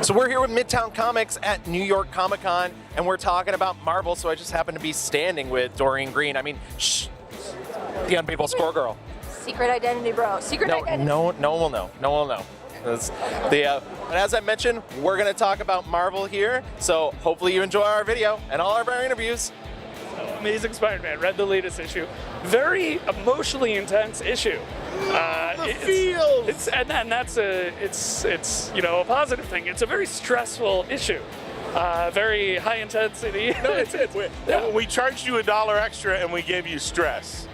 So we're here with Midtown Comics at New York Comic Con, and we're talking about Marvel, so I just happen to be standing with Doreen Green. I mean, shh, the unbeatable Squirrel Girl. Secret identity, bro. Secret identity. No one will know. No one will know. But as I mentioned, we're going to talk about Marvel here, so hopefully you enjoy our video and all of our interviews. Amazing Spider-Man, read the latest issue. Very emotionally intense issue. It's a positive thing. It's a very stressful issue. Very high intensity. No, we charged you $1 extra and we gave you stress.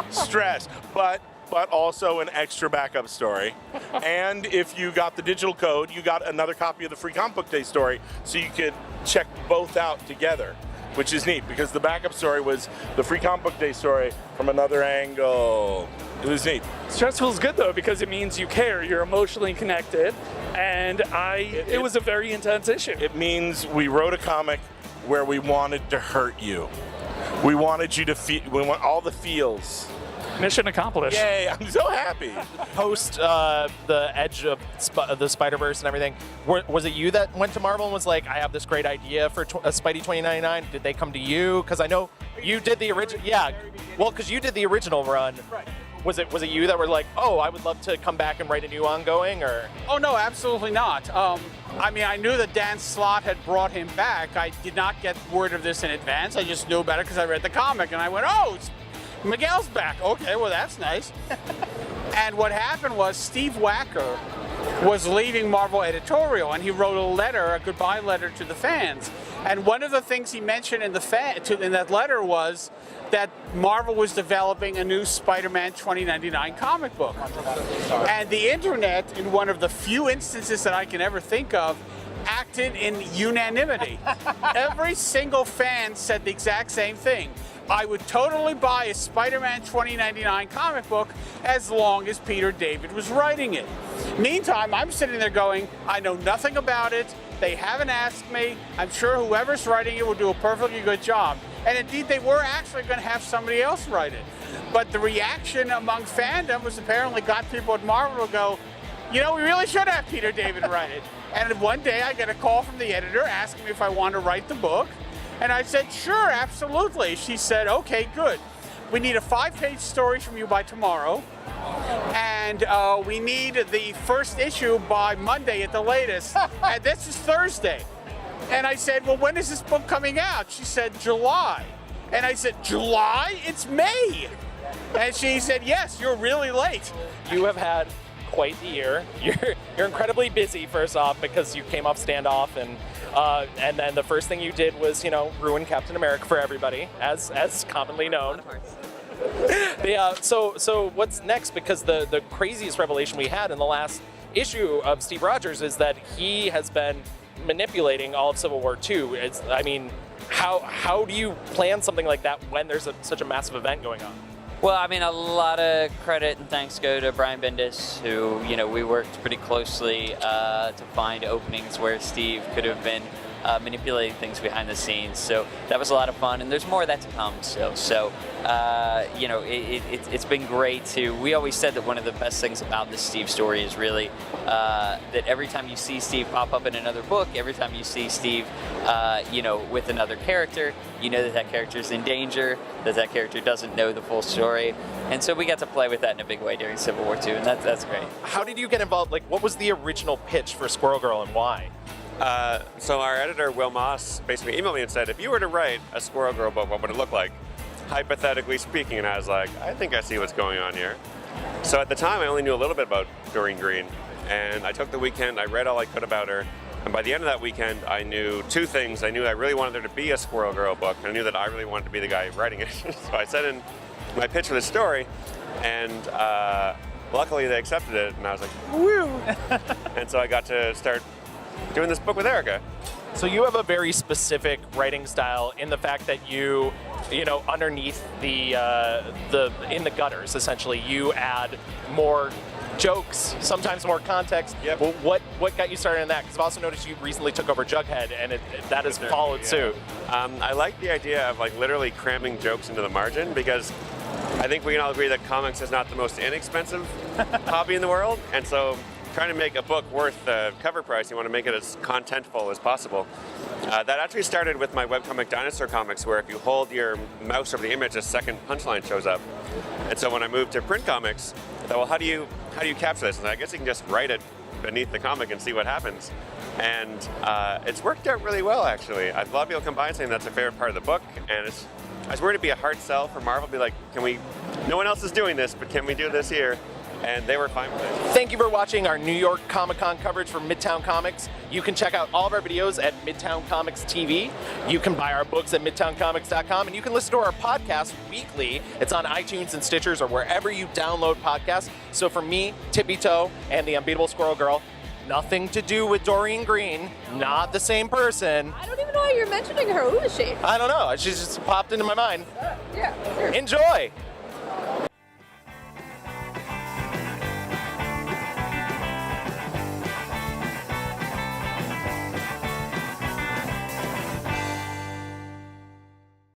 Stress, but also an extra backup story. And if you got the digital code, you got another copy of the free Comic Book Day story, so you could check both out together, which is neat because the backup story was the free Comic Book Day story from another angle. It was neat. Stressful is good though because it means you care, you're emotionally connected, and it was a very intense issue. It means we wrote a comic where we wanted to hurt you. We wanted you to feel, we want all the feels. Mission accomplished. Yay, I'm so happy. Post the edge of the Spider-Verse and everything, was it you that went to Marvel and was like, I have this great idea for Spidey 2099? Did they come to you? Because I know you did the original. Yeah, well, because you did the original run. Right. Was it you that were like, oh, I would love to come back and write a new ongoing, or? Oh no, absolutely not. I mean, I knew that Dan Slott had brought him back. I did not get word of this in advance. I just knew about it because I read the comic, and I went, oh, Miguel's back. Okay, well, that's nice. And what happened was Steve Wacker was leaving Marvel editorial, and he wrote a goodbye letter to the fans. And one of the things he mentioned in that letter was that Marvel was developing a new Spider-Man 2099 comic book. And the internet, in one of the few instances that I can ever think of, acted in unanimity. Every single fan said the exact same thing. I would totally buy a Spider-Man 2099 comic book as long as Peter David was writing it. Meantime, I'm sitting there going, I know nothing about it. They haven't asked me. I'm sure whoever's writing it will do a perfectly good job. And indeed, they were actually going to have somebody else write it. But the reaction among fandom was apparently got people at Marvel to go, you know, we really should have Peter David write it. And one day I get a call from the editor asking me if I want to write the book. And I said, sure, absolutely. She said, okay, good. We need a 5-page story from you by tomorrow. And we need the first issue by Monday at the latest. And this is Thursday. And I said, well, when is this book coming out? She said, July. And I said, July? It's May. And she said, yes, you're really late. You have had quite the year. You're incredibly busy, first off, because you came off Standoff, and then the first thing you did was, you know, ruin Captain America for everybody, as commonly known. So what's next? Because the craziest revelation we had in the last issue of Steve Rogers is that he has been manipulating all of Civil War II. I mean, how do you plan something like that when there's such a massive event going on? Well, I mean, a lot of credit and thanks go to Brian Bendis, who, you know, we worked pretty closely to find openings where Steve could have been manipulating things behind the scenes. So that was a lot of fun, and there's more of that to come still. So, you know, it's been great to. We always said that one of the best things about this Steve story is really that every time you see Steve pop up in another book, every time you see Steve, you know, with another character, you know that character is in danger, that character doesn't know the full story. And so we got to play with that in a big way during Civil War II, and that's great. How did you get involved? Like, what was the original pitch for Squirrel Girl and why? So our editor, Will Moss, basically emailed me and said, if you were to write a Squirrel Girl book, what would it look like? Hypothetically speaking, and I was like, I think I see what's going on here. So at the time, I only knew a little bit about Doreen Green, and I took the weekend, I read all I could about her, and by the end of that weekend, I knew two things. I knew I really wanted there to be a Squirrel Girl book, and I knew that I really wanted to be the guy writing it. So I sent in my pitch for the story, and luckily they accepted it, and I was like, woo! And so I got to start doing this book with Erica. So you have a very specific writing style in the fact that you know, underneath in the gutters, essentially, you add more jokes, sometimes more context. Yep. Well, what got you started in that? Because I've also noticed you recently took over Jughead, and that has followed suit. I like the idea of like literally cramming jokes into the margin, because I think we can all agree that comics is not the most inexpensive hobby in the world, and so trying to make a book worth the cover price, you want to make it as contentful as possible. That actually started with my webcomic Dinosaur Comics, where if you hold your mouse over the image, a second punchline shows up. And so when I moved to print comics, I thought, well, how do you capture this? And I guess you can just write it beneath the comic and see what happens. And it's worked out really well, actually. A lot of people come by and saying that's a favorite part of the book, and I was worried it'd be a hard sell for Marvel, be like, no one else is doing this, but can we do this here? And they were fine with it. Thank you for watching our New York Comic-Con coverage for Midtown Comics. You can check out all of our videos at Midtown Comics TV. You can buy our books at midtowncomics.com, and you can listen to our podcast weekly. It's on iTunes and Stitchers or wherever you download podcasts. So for me, Tippy Toe, and the Unbeatable Squirrel Girl, nothing to do with Doreen Green, not the same person. I don't even know why you're mentioning her. Who is she? I don't know. She just popped into my mind. Yeah, sure. Enjoy!